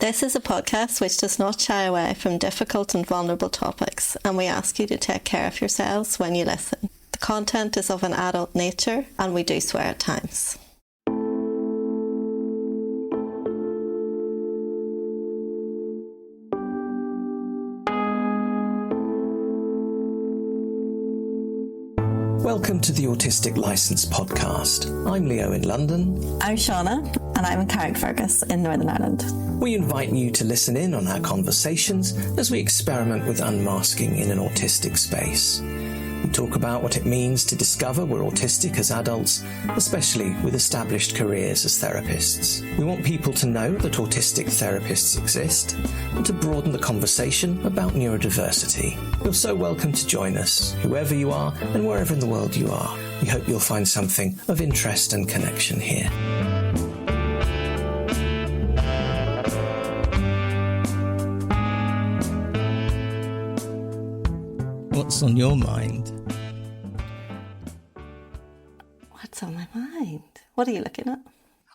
This is a podcast which does not shy away from difficult and vulnerable topics, and we ask you to take care of yourselves when you listen. The content is of an adult nature, and we do swear at times. Welcome to the Autistic Licence podcast. I'm Leo in London. I'm Siana, and I'm in Carrickfergus in Northern Ireland. We invite you to listen in on our conversations as we experiment with unmasking in an autistic space. We talk about what it means to discover we're autistic as adults, especially with established careers as therapists. We want people to know that autistic therapists exist and to broaden the conversation about neurodiversity. You're so welcome to join us, whoever you are and wherever in the world you are. We hope you'll find something of interest and connection here. What's on your mind? What's on my mind? What are you looking at?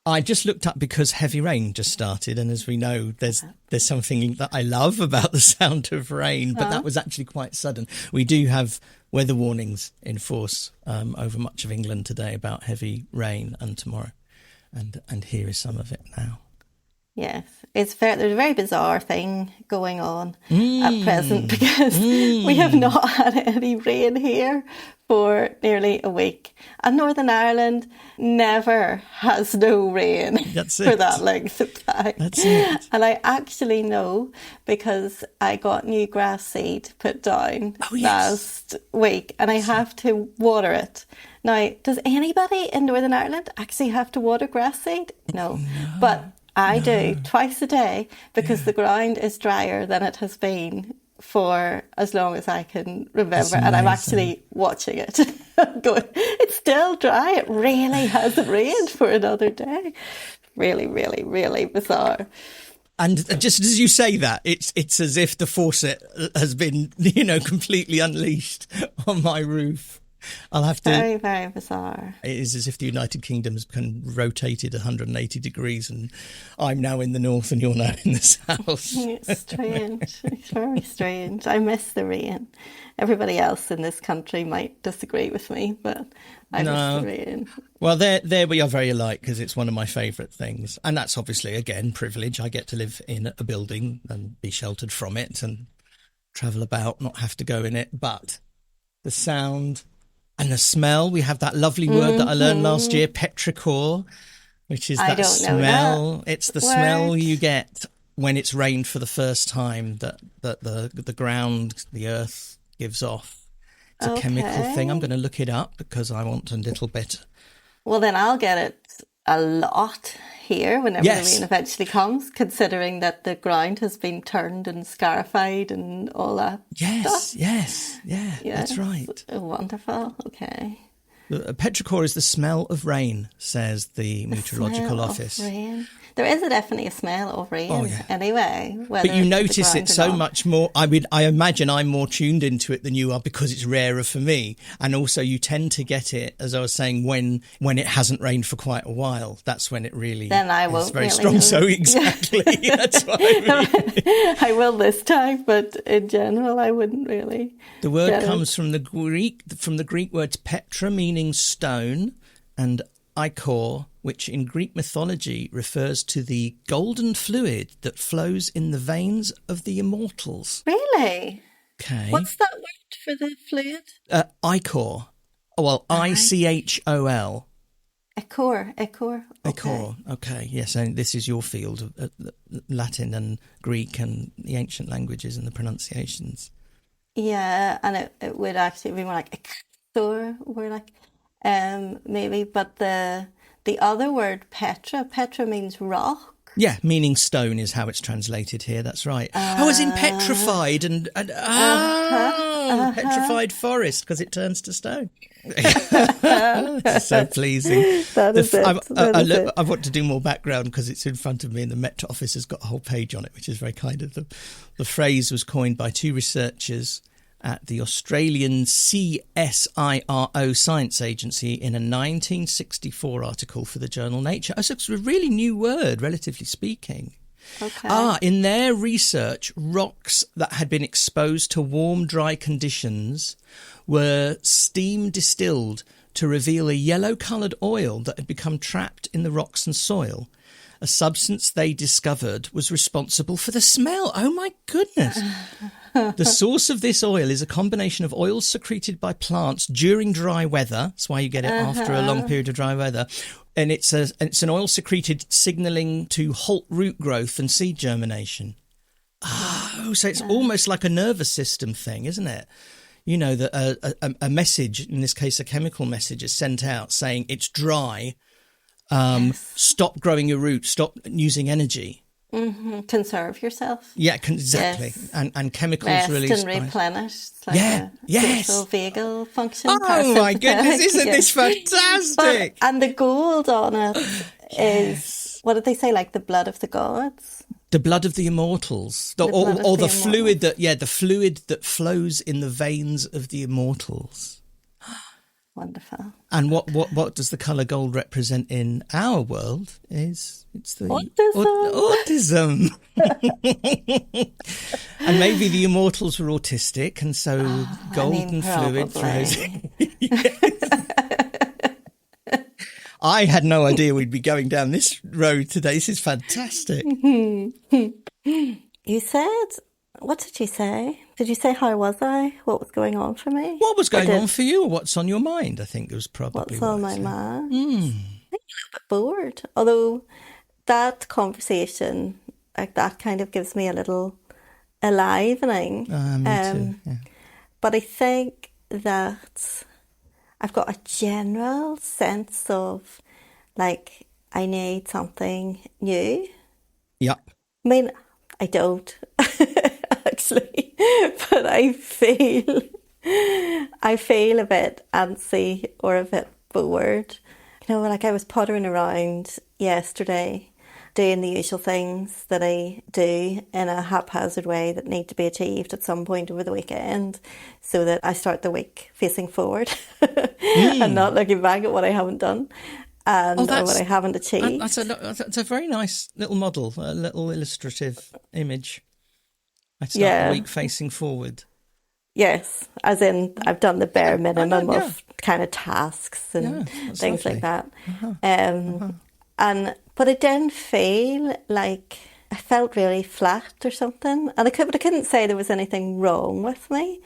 I just looked up because heavy rain just started, and as we know, there's something that I love about the sound of rain, but that was actually quite sudden. We do have weather warnings in force over much of England today about heavy rain and tomorrow, and here is some of it now. Yes, there's a very bizarre thing going on at present because we have not had any rain here for nearly a week. And Northern Ireland never has no rain for that length of time. That's it. And I actually know because I got new grass seed put down last week and I have to water it. Now, does anybody in Northern Ireland actually have to water grass seed? No. But I do twice a day because the ground is drier than it has been for as long as I can remember. And I'm actually watching it going, it's still dry. It really hasn't rained for another day. Really, really, really bizarre. And just as you say that, it's as if the faucet has been, completely unleashed on my roof. I'll have to. Very, very bizarre. It is as if the United Kingdom's been rotated 180 degrees and I'm now in the north and you're now in the south. It's strange. It's very strange. I miss the rain. Everybody else in this country might disagree with me, but I miss the rain. Well, there we are very alike because it's one of my favourite things. And that's obviously, again, privilege. I get to live in a building and be sheltered from it and travel about, not have to go in it. But the sound and the smell, we have that lovely word that I learned last year, petrichor, which is that smell. It's the smell you get when it's rained for the first time that the ground, the earth gives off. It's a chemical thing. I'm going to look it up because I want a little bit. Well, then I'll get it a lot here whenever the rain eventually comes, considering that the ground has been turned and scarified and all that stuff. Yes, that's right. Wonderful, okay. Petrichor is the smell of rain, says the meteorological office. Rain. There is definitely a smell of rain anyway. But you notice it so much more. I imagine I'm more tuned into it than you are because it's rarer for me. And also you tend to get it, as I was saying, when it hasn't rained for quite a while. That's when it really is very strong. Know. So exactly. That's what I will this time, but in general I wouldn't really. The word comes from the Greek words petra, meaning stone, and ichor, which in Greek mythology refers to the golden fluid that flows in the veins of the immortals. Really? Okay. What's that word for the fluid? Ichor. Well, I-C-H-O-L. Ichor. Ichor. Okay. Yes, and this is your field of Latin and Greek and the ancient languages and the pronunciations. Yeah, and it would actually be more like ichor, or like maybe, but the other word petra means rock. Yeah, meaning stone is how it's translated here. That's right. As in petrified and petrified forest because it turns to stone. This is so pleasing. That is it. I want to do more background because it's in front of me and the Met Office has got a whole page on it, which is very kind of them. The phrase was coined by two researchers at the Australian CSIRO Science Agency in a 1964 article for the journal Nature. So it's a really new word, relatively speaking. Okay. In their research, rocks that had been exposed to warm, dry conditions were steam distilled to reveal a yellow-coloured oil that had become trapped in the rocks and soil. A substance they discovered was responsible for the smell. Oh, my goodness. The source of this oil is a combination of oils secreted by plants during dry weather. That's why you get it after a long period of dry weather. And it's an oil secreted signalling to halt root growth and seed germination. Oh, so it's almost like a nervous system thing, isn't it? You know, that a message, in this case a chemical message, is sent out saying it's dry, stop growing your roots, stop using energy. Mm-hmm. Conserve yourself. Yeah, exactly. Yes. And chemicals Rest released. and replenish. It's like a social vagal function. Oh my goodness, isn't this fantastic? And the gold on it is, what did they say, like the blood of the gods? The blood of the immortals, or the fluid the fluid that flows in the veins of the immortals. Wonderful. And what does the colour gold represent in our world? It's the autism. And maybe the immortals were autistic, and so golden fluid flows. I had no idea we'd be going down this road today. This is fantastic. You said, what did you say? Did you say how was I? What was going on for me? What was going on for you, or what's on your mind? I think it was probably what's on my mind. Mm. I think a little bit bored. Although that conversation, like that, kind of gives me a little enlivening. Me too. Yeah. But I think that I've got a general sense of, like, I need something new. Yep. I mean, I don't actually, but I feel a bit antsy or a bit bored. You know, like I was pottering around yesterday doing the usual things that I do in a haphazard way that need to be achieved at some point over the weekend, so that I start the week facing forward and not looking back at what I haven't done and or what I haven't achieved. That's a very nice little model, a little illustrative image. I start the week facing forward. Yes, as in I've done the bare minimum of kind of tasks and things like that. But it didn't feel like, I felt really flat or something. And I couldn't say there was anything wrong with me.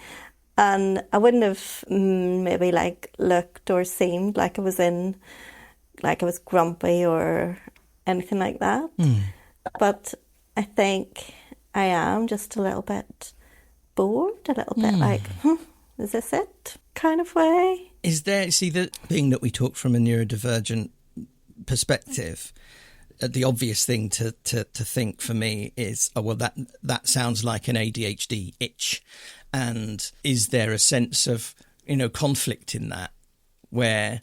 And I wouldn't have maybe like looked or seemed like I was grumpy or anything like that. But I think I am just a little bit bored, a little bit like, is this it kind of way? Is there, see, the thing that we talk from a neurodivergent perspective, the obvious thing to think for me is, oh, well, that sounds like an ADHD itch. And is there a sense of, conflict in that where,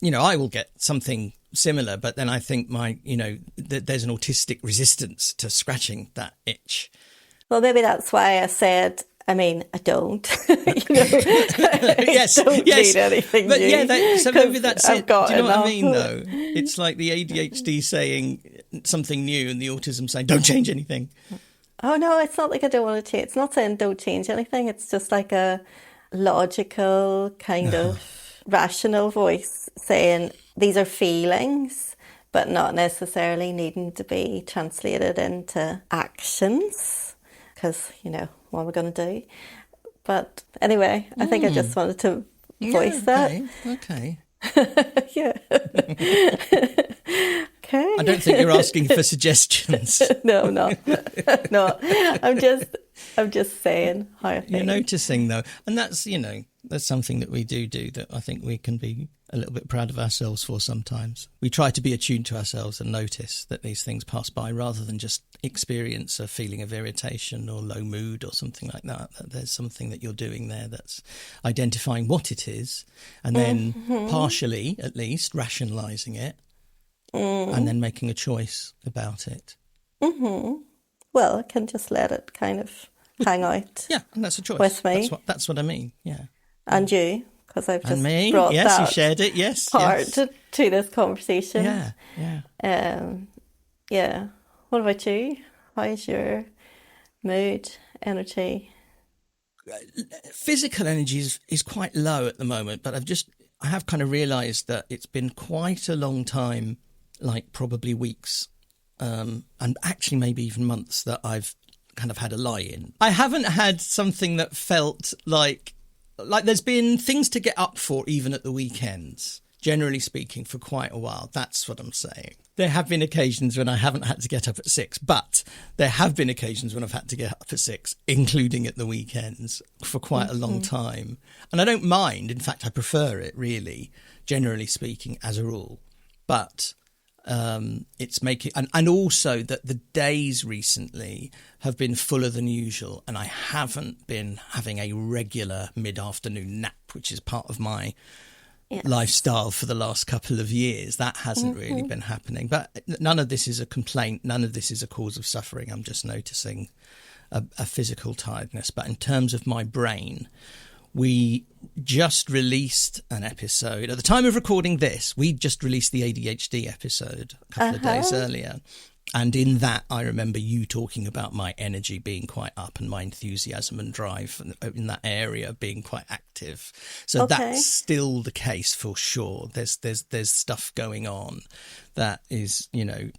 I will get something similar, but then I think there's an autistic resistance to scratching that itch. Well, maybe that's why I said, I don't. Yes, don't need anything but new. so maybe that's it. Do you know what I mean, enough. though? It's like the ADHD saying something new and the autism saying, don't change anything. Oh, no, it's not like I don't want to change. It's not saying don't change anything. It's just like a logical kind of rational voice saying these are feelings, but not necessarily needing to be translated into actions, because, what am I going to do? But anyway, I think I just wanted to voice that. Okay. Yeah. Okay. I don't think you're asking for suggestions. No, I'm not. No, I'm just saying how I think. You're noticing, though, and that's that's something that we do that I think we can be a little bit proud of ourselves for. Sometimes we try to be attuned to ourselves and notice that these things pass by, rather than just experience a feeling of irritation or low mood or something like that. That there's something that you're doing there that's identifying what it is, and then partially, at least, rationalising it. And then making a choice about it. Well, I can just let it kind of hang out. Yeah, and that's a choice. With me. That's what I mean, yeah. And you, because I've just me. brought yes, that you shared it, yes. part yes. to this conversation. Yeah. Yeah. What about you? How's your mood, energy? Physical energy is quite low at the moment, but I have kind of realised that it's been quite a long time, like probably weeks, and actually maybe even months, that I've kind of had a lie-in. I haven't had something that felt like there's been things to get up for even at the weekends, generally speaking, for quite a while. That's what I'm saying. There have been occasions when I haven't had to get up at 6, but there have been occasions when I've had to get up at 6, including at the weekends, for quite a long time. And I don't mind. In fact, I prefer it, really, generally speaking, as a rule. But it's making... And also that the days recently have been fuller than usual, and I haven't been having a regular mid-afternoon nap, which is part of my... Yes. Lifestyle for the last couple of years. That hasn't really been happening. But none of this is a complaint. None of this is a cause of suffering. I'm just noticing a physical tiredness. But in terms of my brain, we just released an episode. At the time of recording this, we just released the ADHD episode a couple of days earlier. And in that, I remember you talking about my energy being quite up and my enthusiasm and drive in that area being quite active. So that's still the case for sure. There's stuff going on that is,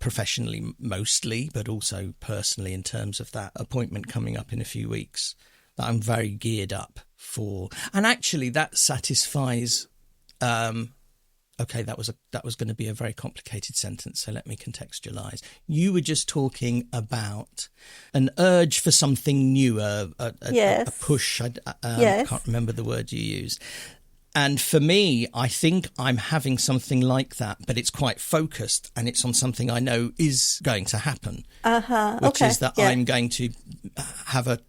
professionally mostly, but also personally in terms of that appointment coming up in a few weeks that I'm very geared up for. And actually that satisfies... Okay, that was going to be a very complicated sentence, so let me contextualise. You were just talking about an urge for something new, a push. I can't remember the word you used. And for me, I think I'm having something like that, but it's quite focused and it's on something I know is going to happen, which is that I'm going to have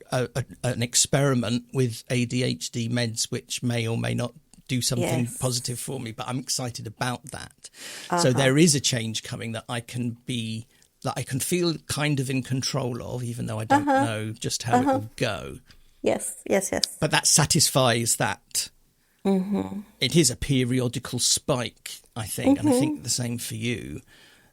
an experiment with ADHD meds, which may or may not do something positive for me, but I'm excited about that. So there is a change coming that I can feel kind of in control of, even though I don't know just how it will go. Yes. But that satisfies that. It is a periodical spike, I think, and I think the same for you,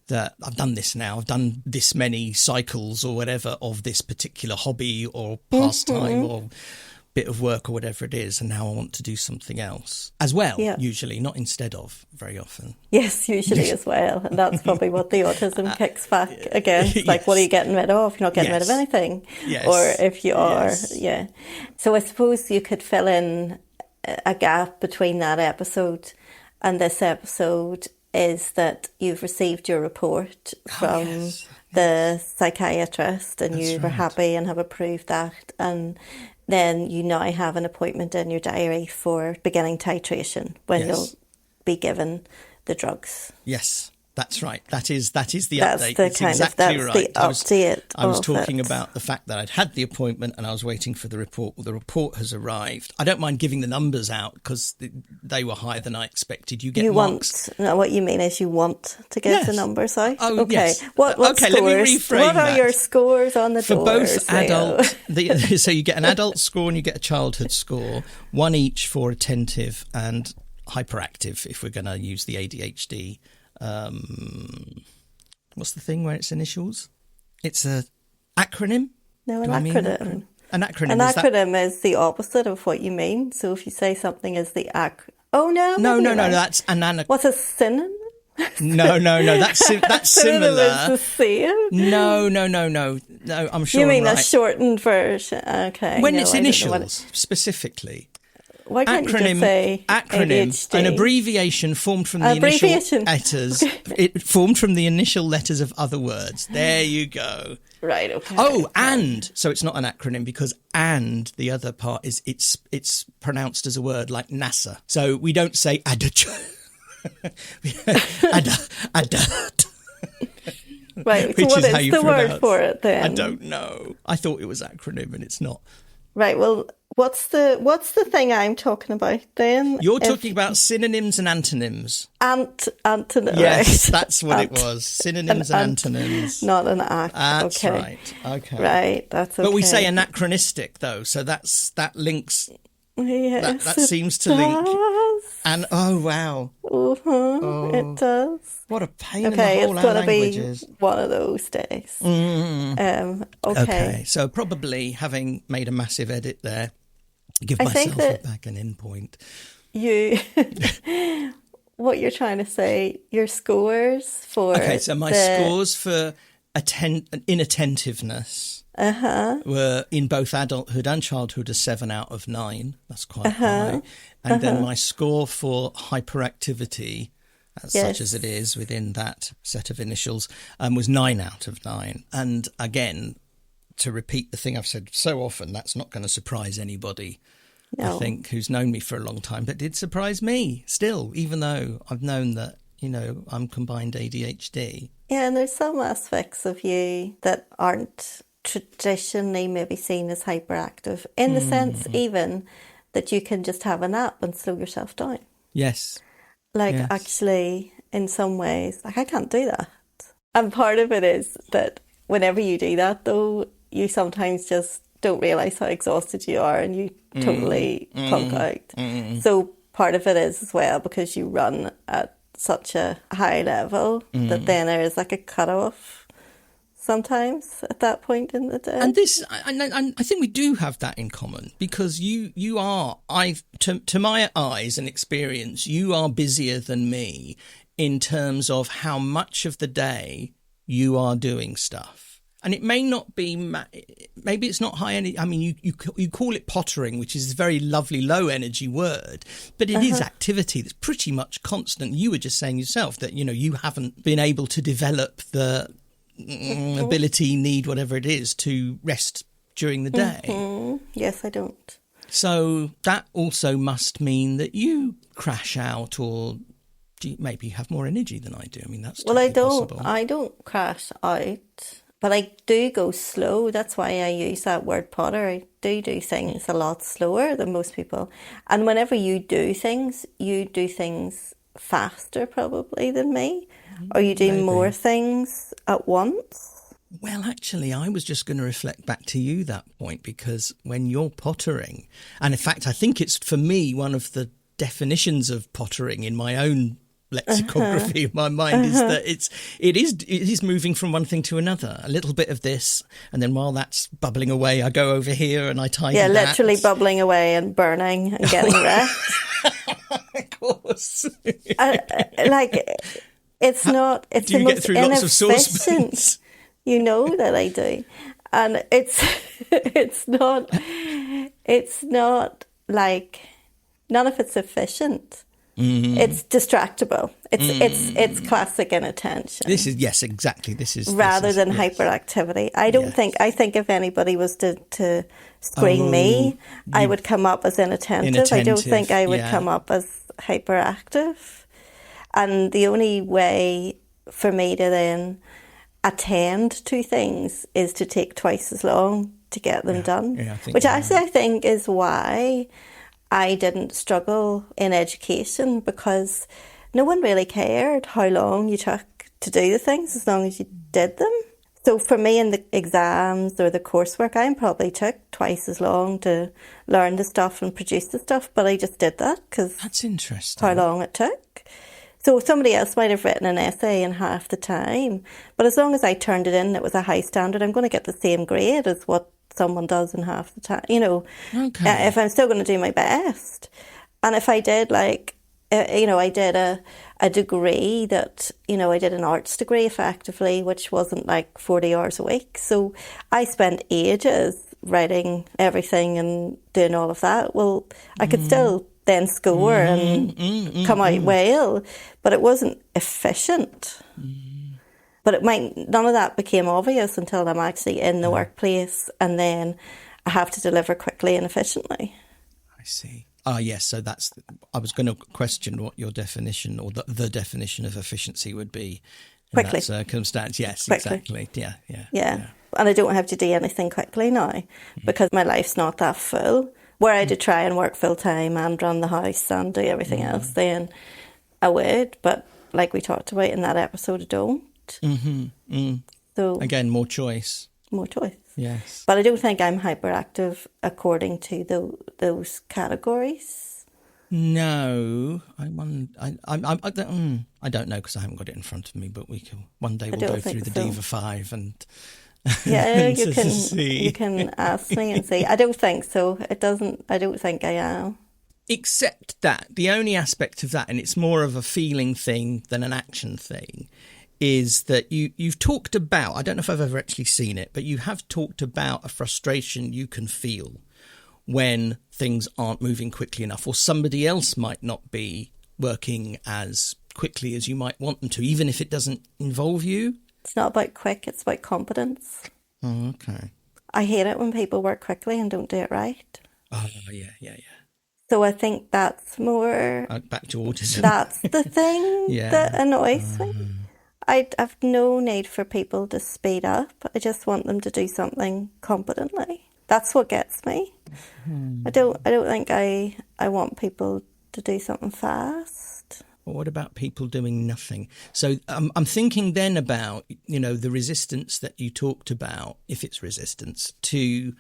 that I've done this now, I've done this many cycles or whatever of this particular hobby or pastime or bit of work or whatever it is, and now I want to do something else as well, usually, not instead of, very often. Yes, usually as well, and that's probably what the autism kicks back against, like what are you getting rid of? You're not getting rid of anything. Or if you are, So I suppose you could fill in a gap between that episode and this episode is that you've received your report from the psychiatrist and you were happy and have approved that, and then you now have an appointment in your diary for beginning titration when you'll be given the drugs. Yes, that's right. That is the update. That's exactly right. The update. I was talking about the fact that I'd had the appointment and I was waiting for the report. Well, the report has arrived. I don't mind giving the numbers out because they were higher than I expected. What you mean is you want to give the numbers out? Oh, okay. Yes. What scores? Let me reframe What are your scores on the for doors? For both adult, so you get an adult score and you get a childhood score, one each for attentive and hyperactive, if we're going to use the ADHD. What's the thing where it's initials? It's a acronym? No, an acronym. An acronym. An acronym is the opposite of what you mean. So if you say something is the Oh no. No, that's an anagram. What's a synonym? No. That's similar. Is the same. No. I'm sure. You mean a shortened version? Okay. When it's initials specifically. Why can't you just say ADHD? An abbreviation formed from the initial letters. It formed from the initial letters of other words. There you go. Right. Okay. Oh, and so it's not an acronym because and the other part is it's pronounced as a word like NASA. So we don't say adult. Right. So what is the word for it then? I don't know. I thought it was acronym and it's not. Right. Well, what's the thing I'm talking about then? You're talking about synonyms and antonyms. Antonyms. Yes, that's what it was. Synonyms and antonyms. Not an act. That's okay. Right. Okay. Right. That's okay. But we say anachronistic though, so that links. Yes, that seems to link. does. And oh wow, It does. What a pain in the Okay, whole it's going to be languages. one of those days. Okay, so probably having made a massive edit there, give myself back an endpoint. What you're trying to say, your scores for... Okay, so my scores for inattentiveness were in both adulthood and childhood a 7 out of 9. That's quite high. And then my score for hyperactivity, such as it is within that set of initials, was 9 out of 9. And again, to repeat the thing I've said so often, that's not going to surprise anybody. No. I think, who's known me for a long time, but did surprise me still, even though I've known that, I'm combined ADHD. Yeah, and there's some aspects of you that aren't traditionally maybe seen as hyperactive, in the sense even that you can just have a nap and slow yourself down. Yes. Actually, in some ways, I can't do that. And part of it is that whenever you do that, though, you sometimes just don't realise how exhausted you are and you totally plunk out. So part of it is as well because you run at such a high level that then there is like a cut-off sometimes at that point in the day. And I think we do have that in common, because you are, to my eyes and experience, you are busier than me in terms of how much of the day you are doing stuff. And it may not be, maybe it's not high energy. I mean, you call it pottering, which is a very lovely low energy word, but it is activity that's pretty much constant. You were just saying yourself that, you haven't been able to develop the ability, need, whatever it is, to rest during the day. Yes, I don't. So that also must mean that you crash out, or maybe you have more energy than I do. I mean, that's totally possible. I don't crash out. But I do go slow. That's why I use that word potter. I do things a lot slower than most people. And whenever you do things faster probably than me. Or you do more things at once. Well, actually, I was just going to reflect back to you that point, because when you're pottering, and in fact, I think it's, for me, one of the definitions of pottering in my own lexicography of my mind is that it is moving from one thing to another, a little bit of this, and then while that's bubbling away, I go over here and I tidy that. Yeah, literally bubbling away and burning and getting wrecked. Of course. It's not. It's do you the get most through lots of saucepans? You know that I do, and it's not like, none of it's efficient. It's distractible. It's classic inattention. This is rather than hyperactivity. I don't think. I think if anybody was to screen me, I would come up as inattentive. I don't think I would come up as hyperactive. And the only way for me to then attend to things is to take twice as long to get them done. Yeah, which actually I think is why I didn't struggle in education, because no one really cared how long you took to do the things as long as you did them. So for me in the exams or the coursework, I probably took twice as long to learn the stuff and produce the stuff, but I just did that because that's interesting. How long it took. So somebody else might have written an essay in half the time, but as long as I turned it in, it was a high standard, I'm going to get the same grade as what someone does in half the time, you know, if I'm still going to do my best. And if I did I did a degree that, I did an arts degree effectively, which wasn't like 40 hours a week. So I spent ages writing everything and doing all of that. Well, I could still then score and come out well, but it wasn't efficient. But none of that became obvious until I'm actually in the workplace, and then I have to deliver quickly and efficiently. I see. Yes. So I was going to question what your definition, or the definition of efficiency would be in quickly. That circumstance. Yes, quickly. Exactly. Yeah. And I don't have to do anything quickly now because my life's not that full. Were I to try and work full time and run the house and do everything else, then I would. But like we talked about in that episode, I don't. So again, more choice. Yes. But I don't think I'm hyperactive according to those categories. No, I don't know because I haven't got it in front of me. But one day we'll go through the Diva 5 and yeah, and you can see. you can ask me and see. I don't think so. It doesn't. I don't think I am. Except that the only aspect of that, and it's more of a feeling thing than an action thing, is that you've talked about, I don't know if I've ever actually seen it, but you have talked about a frustration you can feel when things aren't moving quickly enough, or somebody else might not be working as quickly as you might want them to, even if it doesn't involve you. It's not about quick, it's about competence. Oh, okay. I hate it when people work quickly and don't do it right. Oh, yeah. So I think that's more... back to autism. That's the thing that annoys me. I've no need for people to speed up. I just want them to do something competently. That's what gets me. I don't think I want people to do something fast. Well, what about people doing nothing? So I'm thinking then about, the resistance that you talked about, if it's resistance, to,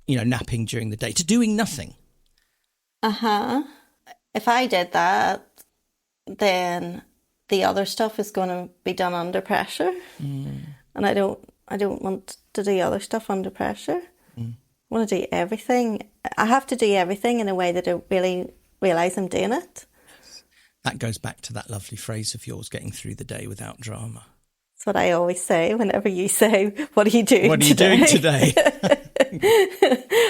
napping during the day, to doing nothing. If I did that, then the other stuff is going to be done under pressure. And I don't want to do other stuff under pressure. I want to do everything. I have to do everything in a way that I really realise I'm doing it. That goes back to that lovely phrase of yours, getting through the day without drama. That's what I always say whenever you say, what are you doing What are you doing today?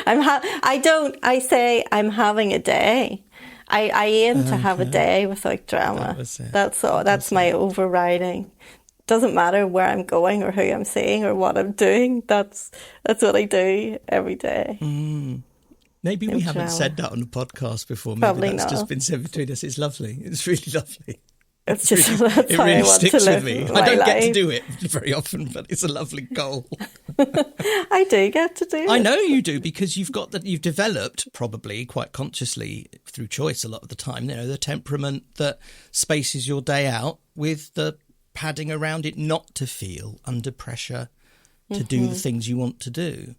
I say I'm having a day. I aim to have a day without drama. That's all. That's my overriding. Doesn't matter where I'm going or who I'm seeing or what I'm doing. That's what I do every day. Maybe we haven't said that on the podcast before. Maybe Probably that's not. just been said between us. It's lovely. It's really lovely. It's just that's It how I really want to sticks live with me. my I don't life. get to do it very often, but it's a lovely goal. I do get to do it. I know you do, because you've developed, probably quite consciously through choice a lot of the time, the temperament that spaces your day out with the padding around it not to feel under pressure to do the things you want to do.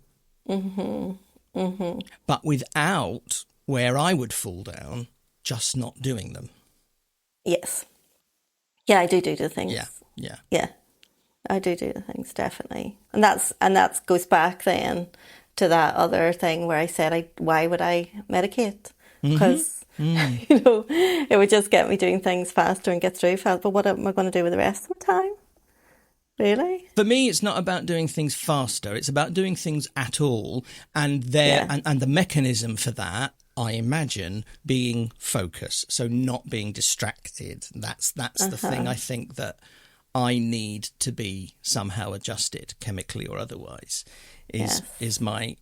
But without, where I would fall down, just not doing them. Yes. Yeah, I do the things. Yeah. I do the things, definitely. And that goes back then to that other thing where I said, why would I medicate? Because, it would just get me doing things faster and get through fast. But what am I going to do with the rest of the time? Really? For me, it's not about doing things faster. It's about doing things at all. And the mechanism for that, I imagine, being focus. So not being distracted. That's the thing I think that I need to be somehow adjusted, chemically or otherwise, is my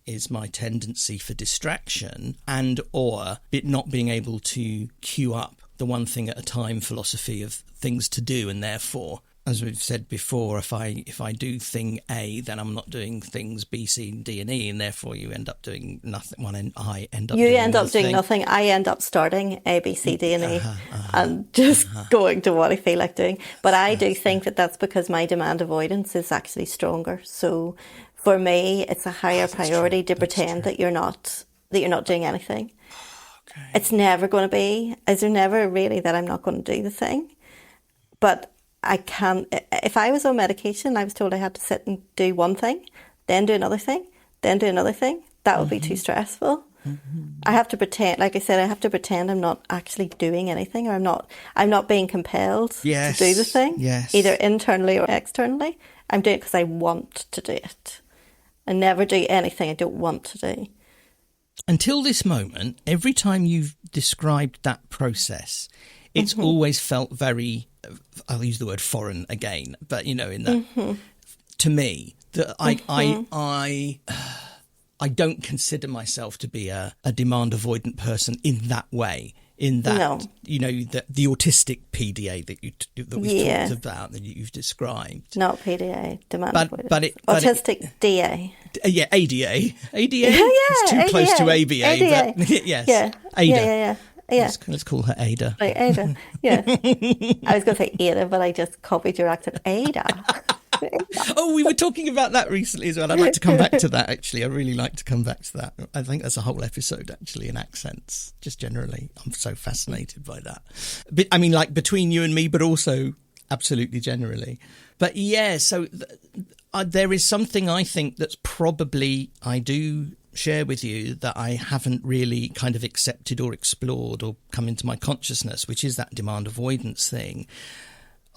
tendency for distraction, and or it not being able to queue up the one thing at a time philosophy of things to do, and therefore, as we've said before, if I do thing A, then I'm not doing things B, C, D, and E, and therefore you end up doing nothing. I end up doing nothing. I end up starting A, B, C, D, and E, and just going to what I feel like doing. But I do think that that's because my demand avoidance is actually stronger. So for me, it's a higher priority to pretend that you're not doing anything. Okay. It's never going to be. Is there never really that I'm not going to do the thing? But I can't. If I was on medication, I was told I had to sit and do one thing, then do another thing, then do another thing. That would be too stressful. I have to pretend, like I said, I have to pretend I'm not actually doing anything, or I'm not being compelled to do the thing, either internally or externally. I'm doing it because I want to do it. I never do anything I don't want to do. Until this moment, every time you've described that process, it's always felt very, I'll use the word foreign again, but in that, to me, that I don't consider myself to be a demand avoidant person in that way. In that, the autistic PDA that we've talked about, that you've described. Not PDA, demand avoidance. But autistic DA. Yeah, ADA. ADA? Yeah, it's too ADA. close to ABA. ADA. But yes. Yeah. Ada. Yeah. Let's call her Ada. Right, Ada. Yeah. I was going to say Ada, but I just copied your accent. Ada. Oh, we were talking about that recently as well. I'd like to come back to that, actually. I really like to come back to that. I think that's a whole episode, actually, in accents, just generally. I'm so fascinated by that. But, I mean, like between you and me, but also absolutely generally. But yeah, so there is something I think that's probably, I do share with you, that I haven't really kind of accepted or explored or come into my consciousness, which is that demand avoidance thing.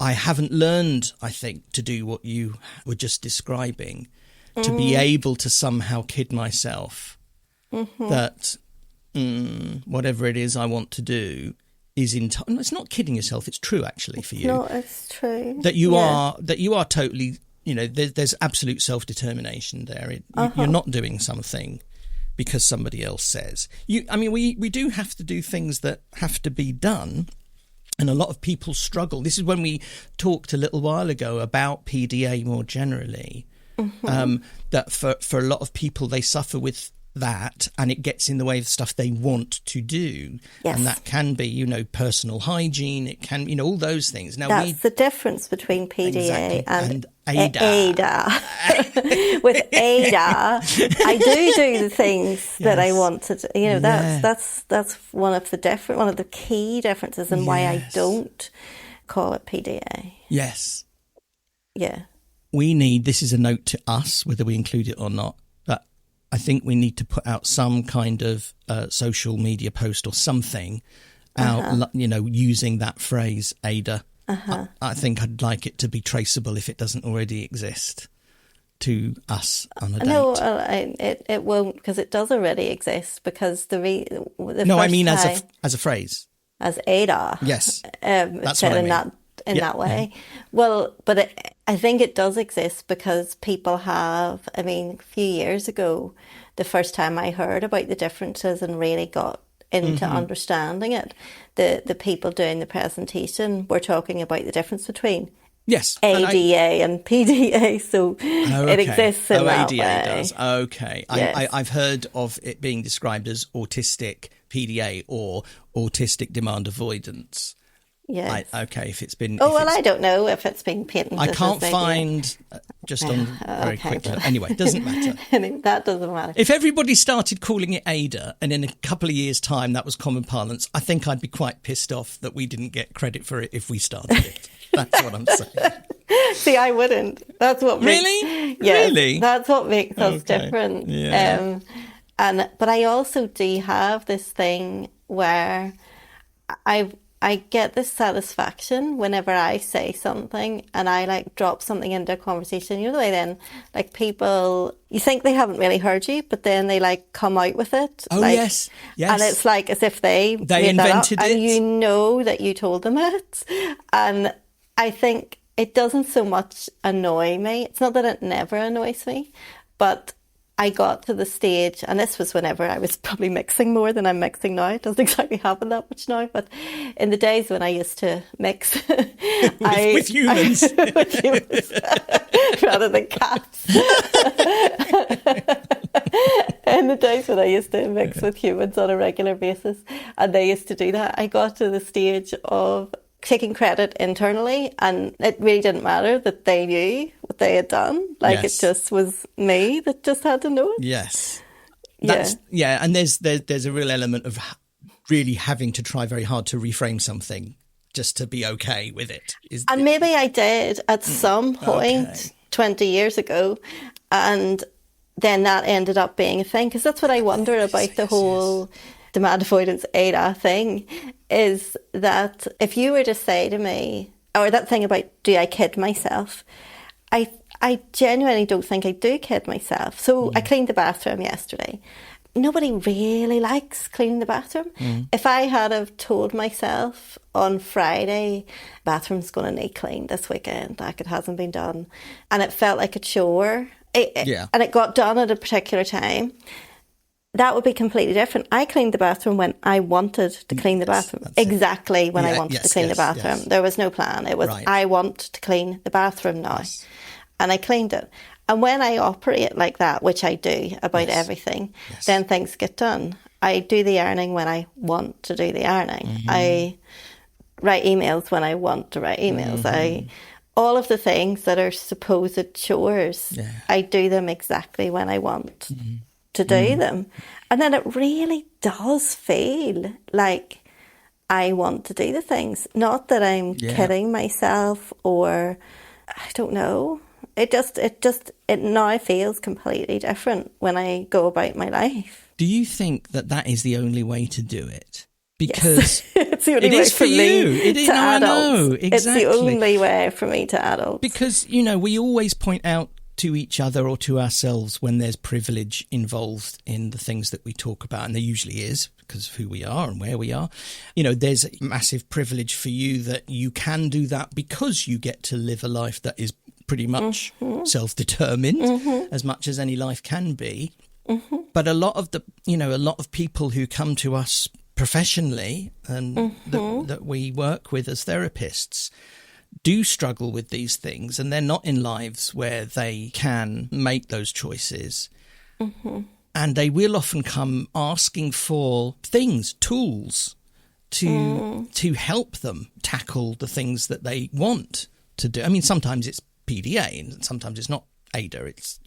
I haven't learned, I think, to do what you were just describing, to be able to somehow kid myself that whatever it is I want to do is it's not kidding yourself. It's true, actually, for you. No, it's true. That you are totally, there's absolute self-determination there. You're not doing something because somebody else says. We do have to do things that have to be done. And a lot of people struggle. This is when we talked a little while ago about PDA more generally, that for a lot of people, they suffer with that and it gets in the way of stuff they want to do. Yes. And that can be, personal hygiene. It can, all those things. Now, that's the difference between PDA and ADA. With ADA, I do the things that I want to do. That's one of the key differences and why I don't call it PDA. Yes. Yeah. This is a note to us, whether we include it or not, but I think we need to put out some kind of social media post or something out, using that phrase, ADA. I think I'd like it to be traceable if it doesn't already exist to us on a date. No, it won't, because it does already exist. Because as a phrase, as ADA. Yes, that's what I mean. In that way. Yeah. Well, but I think it does exist because people have. I mean, a few years ago, the first time I heard about the differences and really got into understanding it, the people doing the presentation were talking about the difference between ADA and PDA, so it exists in that ADA way. Does. Okay. Yes. I've heard of it being described as autistic PDA or autistic demand avoidance. Yes. If it's been... I don't know if it's been patented. I can't find, just on very quick... Anyway, it doesn't matter. That doesn't matter. If everybody started calling it ADA and in a couple of years' time that was common parlance, I think I'd be quite pissed off that we didn't get credit for it if we started it. That's what I'm saying. See, I wouldn't. That's what makes... Really? Yes, really? That's what makes us different. Yeah. But I also do have this thing where I get this satisfaction whenever I say something and I drop something into a conversation. The way then people, you think they haven't really heard you, but then they come out with it. Oh, yes. And it's as if they made invented that up, it. and you know that you told them it. And I think it doesn't so much annoy me. It's not that it never annoys me, but I got to the stage, and this was whenever I was probably mixing more than I'm mixing now. It doesn't exactly happen that much now, but in the days when I used to mix with humans, with humans rather than cats. In the days when I used to mix with humans on a regular basis, and they used to do that, I got to the stage of taking credit internally, and it really didn't matter that they knew what they had done. It just was me that just had to know it. Yes. And there's a real element of really having to try very hard to reframe something just to be okay with it. Maybe I did at some point 20 years ago, and then that ended up being a thing, because that's what I wonder about the whole demand avoidance ADA thing, is that if you were to say to me, or that thing about do I kid myself, I genuinely don't think I do kid myself. So I cleaned the bathroom yesterday. Nobody really likes cleaning the bathroom. If I had have told myself on Friday, bathroom's going to need cleaned this weekend, it hasn't been done, and it felt like a chore, and it got done at a particular time, that would be completely different. I cleaned the bathroom when I wanted to clean the bathroom. Exactly when I wanted to clean the bathroom. Yes. There was no plan. It was, I want to clean the bathroom now. Yes. And I cleaned it. And when I operate like that, which I do about everything, then things get done. I do the ironing when I want to do the ironing. I write emails when I want to write emails. all of the things that are supposed chores, I do them exactly when I want to do them. And then it really does feel like I want to do the things. Not that I'm kidding myself, or I don't know. It now feels completely different when I go about my life. Do you think that is the only way to do it? Because it's the only way for you. Me to I know, exactly. It's the only way for me to adults. Because, we always point out to each other or to ourselves when there's privilege involved in the things that we talk about, and there usually is because of who we are and where we are. There's a massive privilege for you that you can do that because you get to live a life that is pretty much self-determined, as much as any life can be. But a lot of people who come to us professionally and that we work with as therapists do struggle with these things, and they're not in lives where they can make those choices. And they will often come asking for things, tools to help them tackle the things that they want to do. I mean, sometimes it's PDA and sometimes it's not ADA, it's,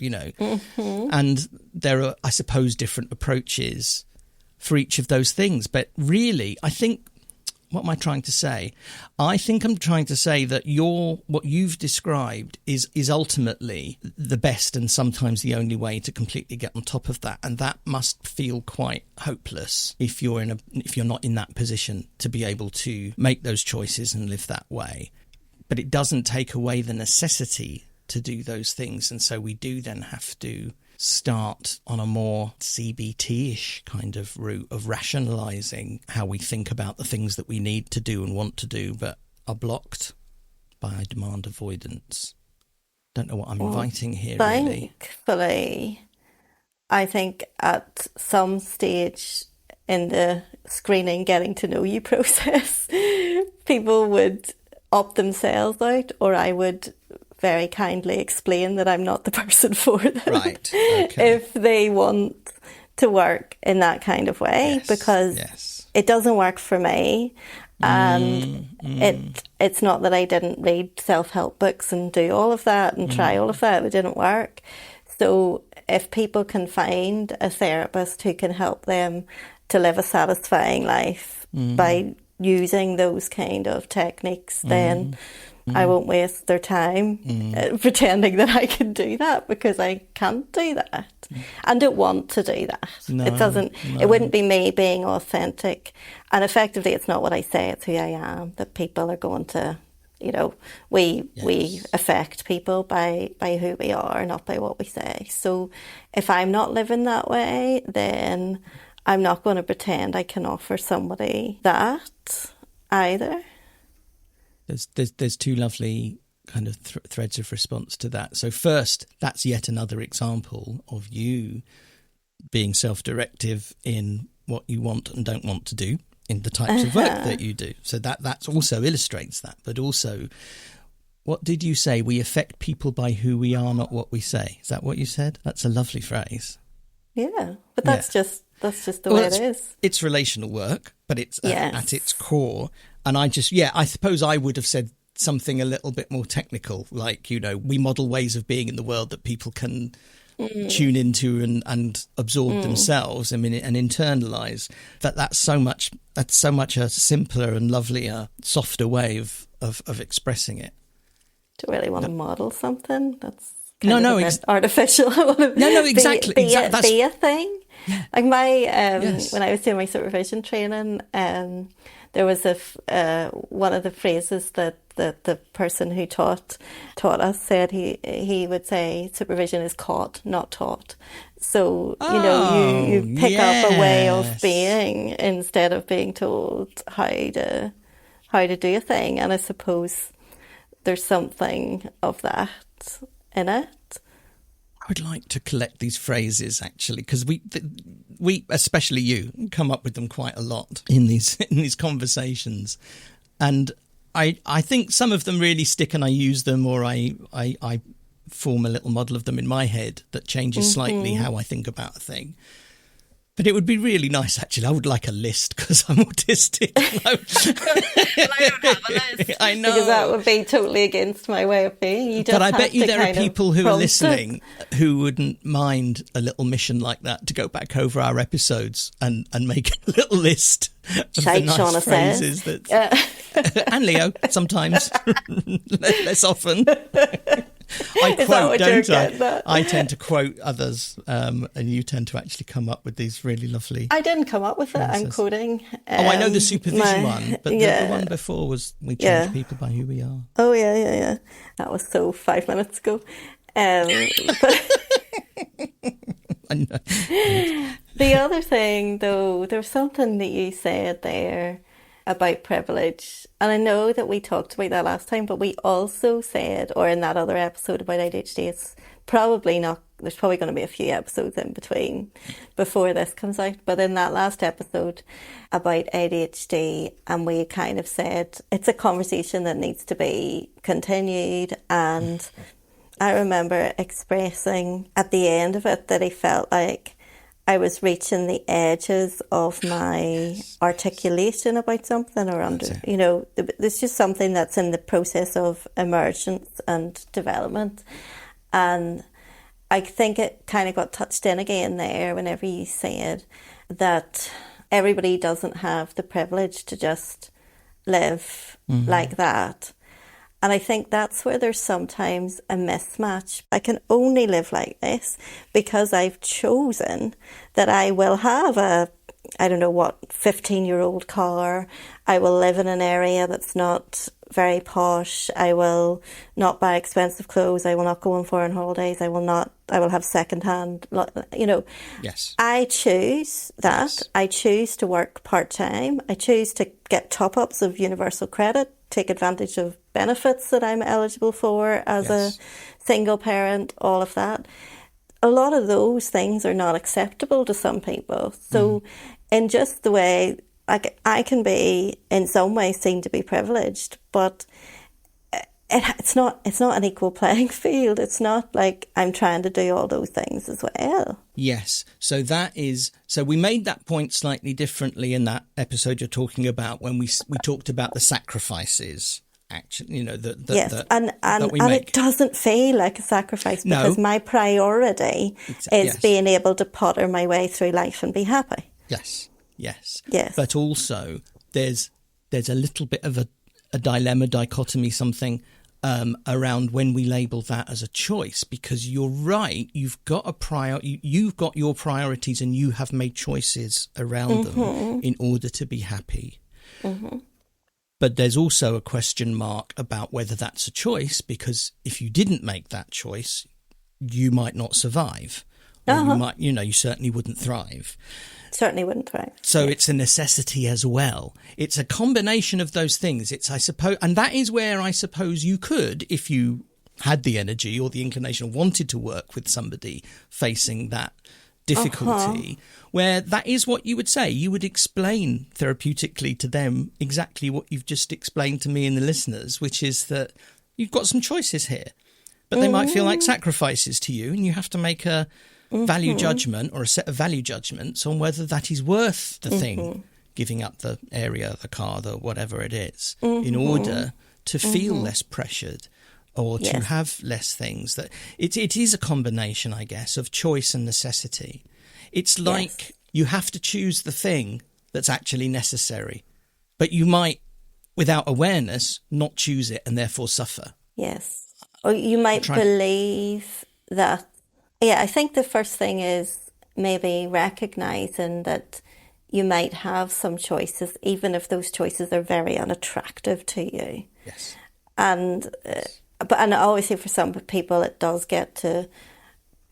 and there are, I suppose, different approaches for each of those things. But really, I think, what am I trying to say? I think I'm trying to say that what you've described is ultimately the best and sometimes the only way to completely get on top of that. And that must feel quite hopeless if you're not in that position to be able to make those choices and live that way. But it doesn't take away the necessity to do those things. And so we do then have to start on a more CBT-ish kind of route of rationalising how we think about the things that we need to do and want to do but are blocked by demand avoidance. Don't know what I'm inviting here, really. Thankfully, I think at some stage in the screening, getting to know you process, people would opt themselves out, or I would very kindly explain that I'm not the person for them. Right. Okay. If they want to work in that kind of way, because it doesn't work for me. And it's not that I didn't read self-help books and do all of that and try all of that. It didn't work. So if people can find a therapist who can help them to live a satisfying life by using those kind of techniques, then I won't waste their time pretending that I can do that, because I can't do that and don't want to do that. It wouldn't be me being authentic, and effectively it's not what I say, it's who I am that people are going to, we affect people by who we are, not by what we say. So if I'm not living that way, then I'm not going to pretend I can offer somebody that either. There's two lovely kind of threads of response to that. So first, that's yet another example of you being self-directive in what you want and don't want to do in the types of work that you do. So that's also illustrates that. But also, what did you say? We affect people by who we are, not what we say. Is that what you said? That's a lovely phrase. Yeah, but that's just the way it is. It's relational work, but it's at its core. And I suppose I would have said something a little bit more technical, like, we model ways of being in the world that people can tune into and absorb themselves, and internalise. That's so much a simpler and lovelier, softer way of expressing it. Do you really want to model something? That's artificial. I want to exactly. Be a thing. Yeah. Like when I was doing my supervision training, there was one of the phrases that the person who taught us said, he would say supervision is caught, not taught. So you pick up a way of being instead of being told how to do a thing. And I suppose there's something of that in it. I would like to collect these phrases, actually, because we, especially you, come up with them quite a lot in these conversations, and I think some of them really stick, and I use them, or I form a little model of them in my head that changes slightly how I think about a thing. But it would be really nice, actually. I would like a list because I'm autistic. Well, I don't have a list. I know. Because that would be totally against my way of being. You just but I have bet you to there are kind of people who are prompt listening it. who wouldn't mind a little mission like that to go back over our episodes and make a little list of the Like nice Shauna phrases says. that... and Leo, sometimes. Less often. I Is that quote, what you're don't I? getting at? I tend to quote others, and you tend to actually come up with these really lovely... I didn't come up with it. I'm phrases. quoting. I know the supervision one, but yeah. the one before was we change Yeah. people by who we are. Oh, yeah. That was so 5 minutes ago. But I know. the other thing, though, there was something that you said there about privilege. And I know that we talked about that last time, but we also said, or in that other episode about ADHD, it's probably not, there's probably going to be a few episodes in between before this comes out. But in that last episode about ADHD, and we kind of said it's a conversation that needs to be continued. And I remember expressing at the end of it that I felt like I was reaching the edges of my articulation about something, or there's just something that's in the process of emergence and development. And I think it kind of got touched in again there whenever you said that everybody doesn't have the privilege to just live like that. And I think that's where there's sometimes a mismatch. I can only live like this because I've chosen that I will have a, 15-year-old car. I will live in an area that's not very posh. I will not buy expensive clothes. I will not go on foreign holidays. I will have secondhand, Yes. I choose that. Yes. I choose to work part-time. I choose to get top-ups of universal credit, take advantage of benefits that I'm eligible for as a single parent, all of that. A lot of those things are not acceptable to some people. So in just the way I can be in some ways seen to be privileged, but it's not an equal playing field. It's not like I'm trying to do all those things as well. Yes. So we made that point slightly differently in that episode you're talking about when we talked about the sacrifices. Actually, and it doesn't feel like a sacrifice because my priority is being able to potter my way through life and be happy. Yes. But also, there's a little bit of a dilemma, dichotomy, something around when we label that as a choice, because you're right, you've got you've got your priorities and you have made choices around them in order to be happy. But there's also a question mark about whether that's a choice, because if you didn't make that choice, you might not survive. Or you certainly wouldn't thrive. Certainly wouldn't thrive. So it's a necessity as well. It's a combination of those things. And that is where I suppose you could, if you had the energy or the inclination, wanted to work with somebody facing that difficulty, where that is what you would say. You would explain therapeutically to them exactly what you've just explained to me and the listeners, which is that you've got some choices here, but they might feel like sacrifices to you, and you have to make a value judgment or a set of value judgments on whether that is worth the thing, giving up the area, the car, the whatever it is, in order to feel less pressured or to have less things. That it is a combination, I guess, of choice and necessity. It's like you have to choose the thing that's actually necessary, but you might, without awareness, not choose it and therefore suffer. Yes. Or you might believe that. Yeah, I think the first thing is maybe recognising that you might have some choices, even if those choices are very unattractive to you. Yes. And obviously for some people it does get to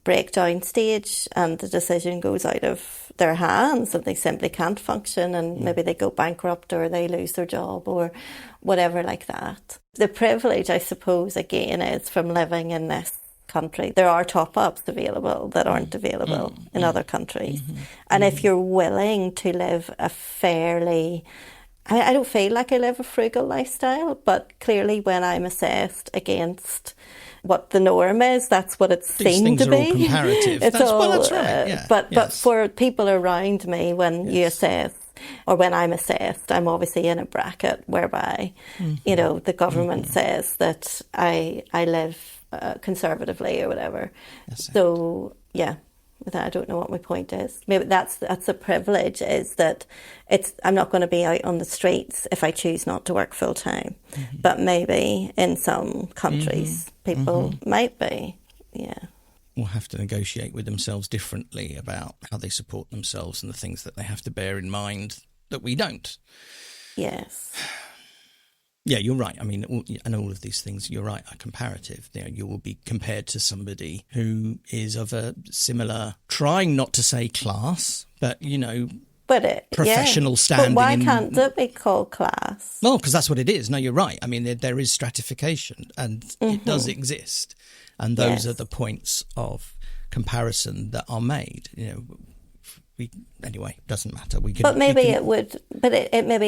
breakdown stage and the decision goes out of their hands and they simply can't function, and maybe they go bankrupt or they lose their job or whatever like that. The privilege, I suppose, again, is from living in this country. There are top-ups available that aren't available in other countries. And if you're willing to live a fairly... I don't feel like I live a frugal lifestyle, but clearly when I'm assessed against what the norm is. That's what it seemed to be. These things are all comparative. It's that's right. Yeah. But for people around me, when you assess, or when I'm assessed, I'm obviously in a bracket whereby, the government says that I live conservatively or whatever. So, yeah. I don't know what my point is. Maybe that's a privilege, is that I'm not going to be out on the streets if I choose not to work full time. But maybe in some countries people might be. Yeah. Will have to negotiate with themselves differently about how they support themselves and the things that they have to bear in mind that we don't. Yes. Yeah, you're right. I mean, all of these things, you're right, are comparative. You will be compared to somebody who is of a similar, trying not to say class, but, professional standing. But why can't it be called class? Well, because that's what it is. No, you're right. I mean, there is stratification, and it does exist. And those are the points of comparison that are made. Anyway, doesn't matter. Maybe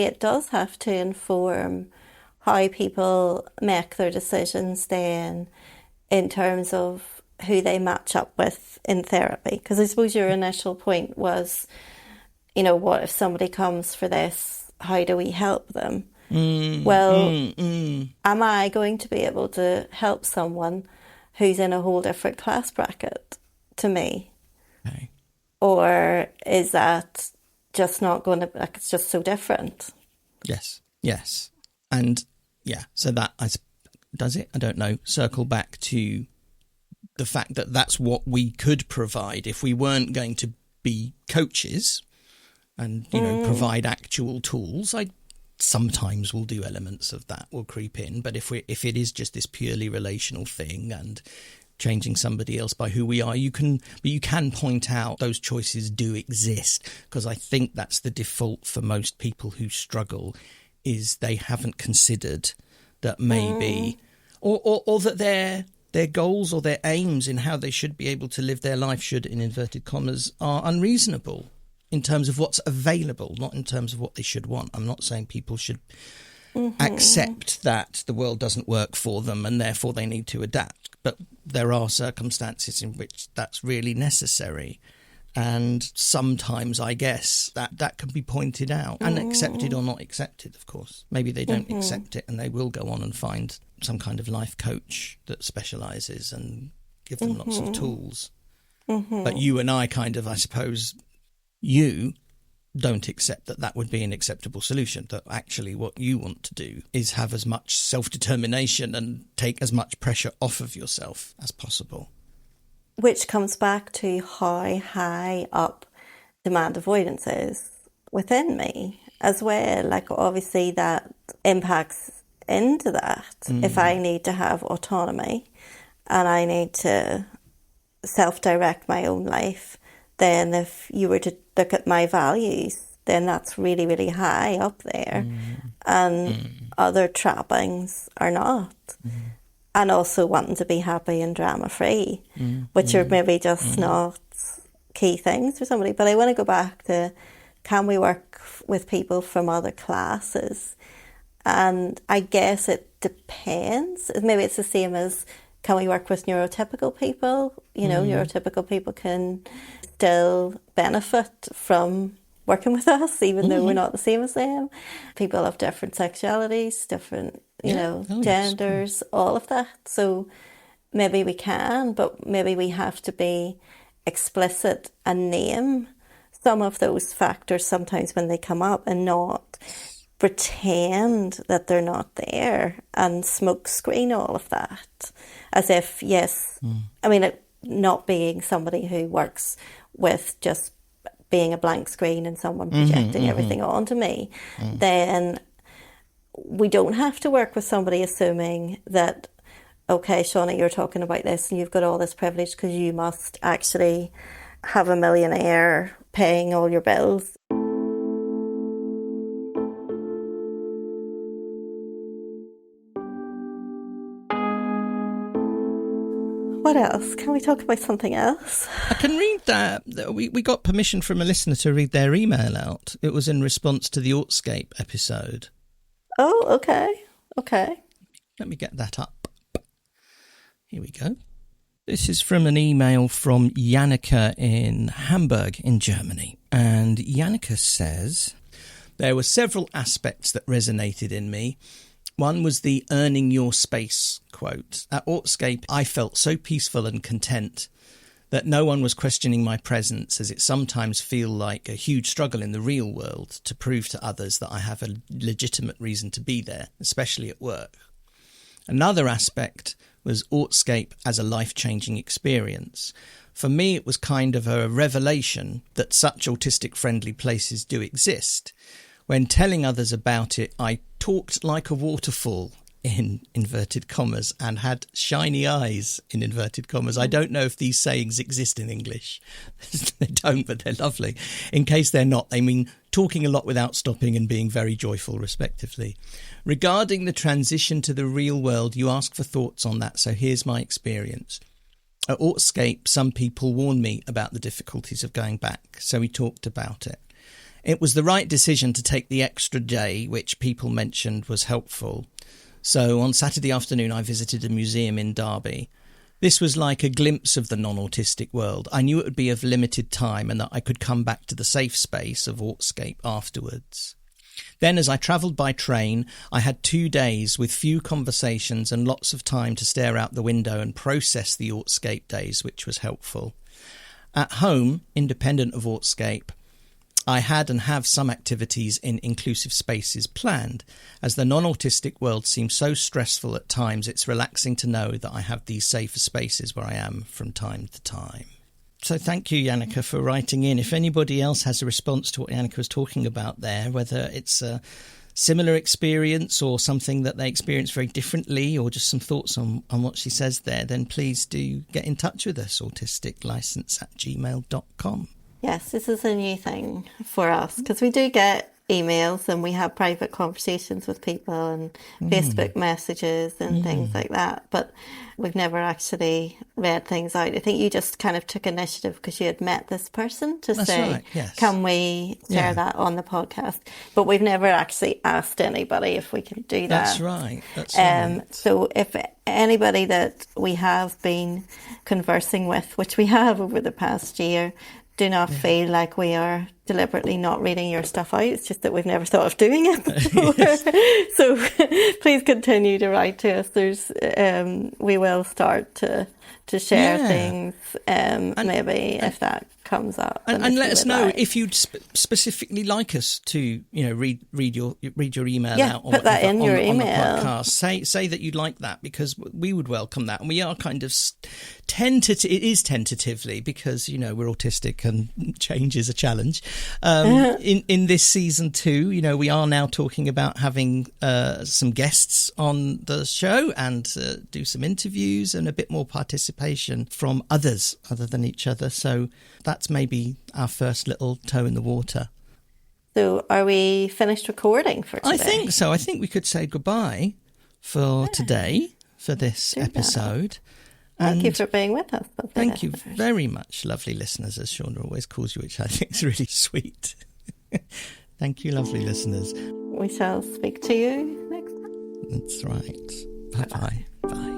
it does have to inform how people make their decisions then, in terms of who they match up with in therapy. Because I suppose your initial point was, what if somebody comes for this? How do we help them? Am I going to be able to help someone who's in a whole different class bracket to me? Okay. Or is that just not going to, it's just so different? Yes. And so that does it. I don't know. Circle back to the fact that that's what we could provide if we weren't going to be coaches and, provide actual tools. I sometimes will do elements of that, will creep in. But if it is just this purely relational thing and changing somebody else by who we are, you can point out those choices do exist, because I think that's the default for most people who struggle, is they haven't considered that maybe or that their goals or their aims in how they should be able to live their life should, in inverted commas, are unreasonable in terms of what's available, not in terms of what they should want. I'm not saying people should accept that the world doesn't work for them and therefore they need to adapt. But there are circumstances in which that's really necessary. And sometimes, I guess, that can be pointed out and accepted or not accepted, of course. Maybe they don't accept it and they will go on and find some kind of life coach that specialises and give them lots of tools. But you and I kind of, I suppose, you don't accept that would be an acceptable solution, that actually what you want to do is have as much self-determination and take as much pressure off of yourself as possible. Which comes back to how high up demand avoidance is within me as well. Like, obviously that impacts into that. If I need to have autonomy and I need to self-direct my own life, then if you were to look at my values, then that's really, really high up there. And other trappings are not. And also wanting to be happy and drama-free, which are maybe just not key things for somebody. But I want to go back to, can we work with people from other classes? And I guess it depends. Maybe it's the same as, can we work with neurotypical people? Neurotypical people can still benefit from working with us, even though we're not the same as them. People have different sexualities, different genders, all of that. So maybe we can, but maybe we have to be explicit and name some of those factors sometimes when they come up, and not pretend that they're not there and smoke screen all of that as if, I mean, not being somebody who works with just being a blank screen and someone projecting everything onto me, then we don't have to work with somebody assuming that, okay, Shauna, you're talking about this and you've got all this privilege because you must actually have a millionaire paying all your bills. What else? Can we talk about something else? I can read that. We got permission from a listener to read their email out. It was in response to the Autistic episode. Oh, okay. Okay. Let me get that up. Here we go. This is from an email from Janica in Hamburg in Germany. And Janica says, there were several aspects that resonated in me. One was the earning your space quote. At Autistic, I felt so peaceful and content that no one was questioning my presence, as it sometimes feels like a huge struggle in the real world to prove to others that I have a legitimate reason to be there, especially at work. Another aspect was Autistic as a life-changing experience. For me, it was kind of a revelation that such autistic-friendly places do exist. When telling others about it, I talked like a waterfall, in inverted commas, and had shiny eyes, in inverted commas. I don't know if these sayings exist in English. They don't, but they're lovely. In case they're not, they mean talking a lot without stopping and being very joyful, respectively. Regarding the transition to the real world, you asked for thoughts on that, so here's my experience. At Autistic, some people warned me about the difficulties of going back, so we talked about it. It was the right decision to take the extra day, which people mentioned was helpful. So on Saturday afternoon, I visited a museum in Derby. This was like a glimpse of the non-autistic world. I knew it would be of limited time and that I could come back to the safe space of Autistic afterwards. Then, as I travelled by train, I had 2 days with few conversations and lots of time to stare out the window and process the Autistic days, which was helpful. At home, independent of Autistic, I had and have some activities in inclusive spaces planned. As the non-autistic world seems so stressful at times, it's relaxing to know that I have these safer spaces where I am from time to time. So thank you, Janica, for writing in. If anybody else has a response to what Janica was talking about there, whether it's a similar experience or something that they experience very differently, or just some thoughts on what she says there, then please do get in touch with us, autisticlicense@gmail.com. Yes, this is a new thing for us because we do get emails and we have private conversations with people and Facebook messages and things like that. But we've never actually read things out. I think you just kind of took initiative because you had met this person to say, right, yes. Can we share that on the podcast? But we've never actually asked anybody if we can do that. That's right. That's right. So if anybody that we have been conversing with, which we have over the past year, do not feel like we are deliberately not reading your stuff out. It's just that we've never thought of doing it before. So please continue to write to us. We will start to share things, maybe if that comes up. And let us know if you'd specifically like us to, read your email out or put that in your email on the podcast. Say that you'd like that, because we would welcome that. And we are kind of tentative. It is tentatively because we're autistic and change is a challenge. In this season 2, we are now talking about having some guests on the show and do some interviews and a bit more participation from others other than each other. So that's maybe our first little toe in the water. So are we finished recording for today? I think so. I think we could say goodbye for today, for this episode. Thank you for being with us. Thank you very much, lovely listeners, as Siana always calls you, which I think is really sweet. Thank you, lovely listeners. We shall speak to you next time. That's right. Bye-bye. Bye.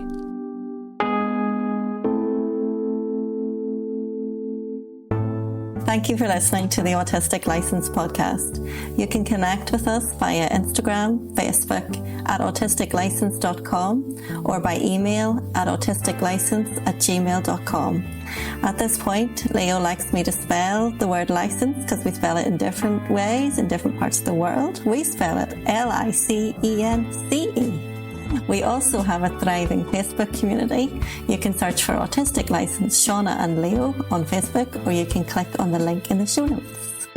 Thank you for listening to the Autistic License podcast. You can connect with us via Instagram, Facebook at autisticlicense.com or by email at autisticlicense@gmail.com. At this point, Leo likes me to spell the word license because we spell it in different ways in different parts of the world. We spell it LICENCE. We also have a thriving Facebook community. You can search for Autistic License Siana and Leo on Facebook, or you can click on the link in the show notes.